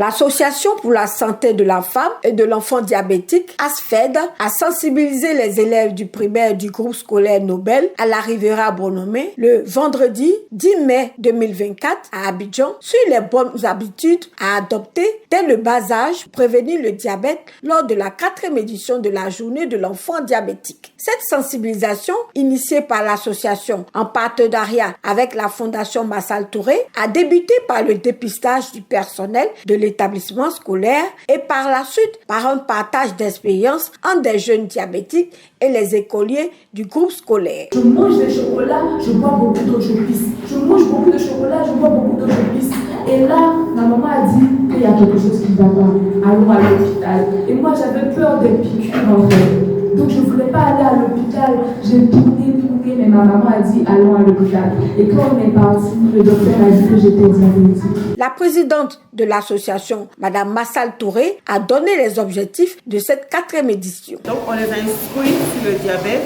L'Association pour la santé de la femme et de l'enfant diabétique, ASFED, a sensibilisé les élèves du primaire du groupe scolaire Nobel à la Riviera Bonomé le vendredi 10 mai 2024 à Abidjan sur les bonnes habitudes à adopter dès le bas âge pour prévenir le diabète lors de la 4e édition de la journée de l'enfant diabétique. Cette sensibilisation, initiée par l'association en partenariat avec la Fondation Massal Touré, a débuté par le dépistage du personnel de l'établissement scolaire et par la suite par un partage d'expériences entre des jeunes diabétiques et les écoliers du groupe scolaire. Je mange des chocolats, je bois beaucoup d'eau, je pisse. Je mange beaucoup de chocolat, je bois beaucoup d'eau, je pisse. Et là, ma maman a dit qu'il y a quelque chose qui ne va pas. Allons à l'hôpital. Et moi, j'avais peur des piqûres en fait. Donc je ne voulais pas aller à l'hôpital. J'ai tourné, mais ma maman a dit allons à l'hôpital. Et quand on est parti, le docteur a dit que j'étais diabétique. La présidente de l'association, Madame Massal Touré, a donné les objectifs de cette 4e édition. Donc on les a instruits sur le diabète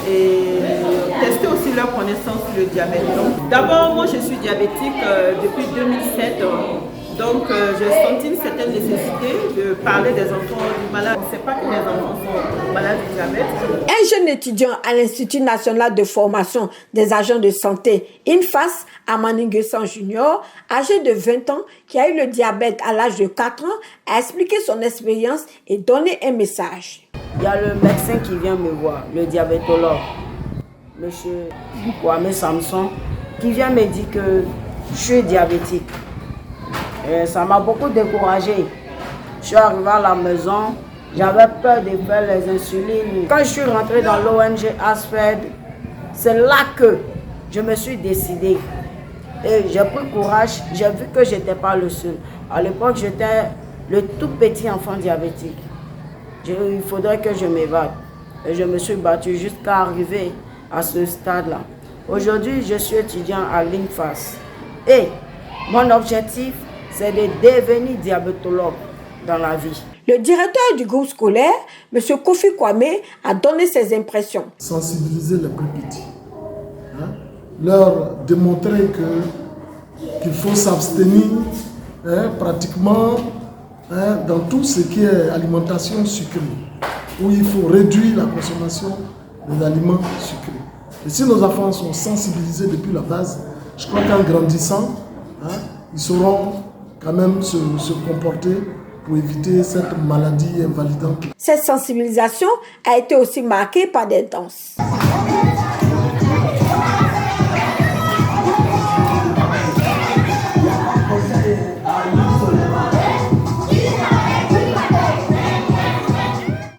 et tester aussi leur connaissance sur le diabète. D'abord, moi je suis diabétique depuis 2007. Donc, j'ai senti une certaine nécessité de parler des enfants du malade. On ne sait pas que les enfants sont malades du diabète. Un jeune étudiant à l'Institut national de formation des agents de santé, INFAS, Amani Nguessan Junior, âgé de 20 ans, qui a eu le diabète à l'âge de 4 ans, a expliqué son expérience et donné un message. Il y a le médecin qui vient me voir, le diabétologue, M. Kwame Samson, qui vient me dire que je suis diabétique. Et ça m'a beaucoup découragée. Je suis arrivée à la maison, j'avais peur de faire les insulines. Quand je suis rentrée dans l'ONG ASFED, c'est là que je me suis décidée. Et j'ai pris courage, j'ai vu que je n'étais pas le seul. À l'époque, j'étais le tout petit enfant diabétique. Il faudrait que je m'évade. Et je me suis battue jusqu'à arriver à ce stade-là. Aujourd'hui, je suis étudiant à l'INFAS. Et mon objectif, c'est de devenir diabétologue dans la vie. Le directeur du groupe scolaire, M. Kofi Kwame, a donné ses impressions. Sensibiliser les plus petits. Leur démontrer qu'il faut s'abstenir pratiquement dans tout ce qui est alimentation sucrée, où il faut réduire la consommation des aliments sucrés. Et si nos enfants sont sensibilisés depuis la base, je crois qu'en grandissant, ils sauront quand même se comporter pour éviter cette maladie invalidante. Cette sensibilisation a été aussi marquée par des danses.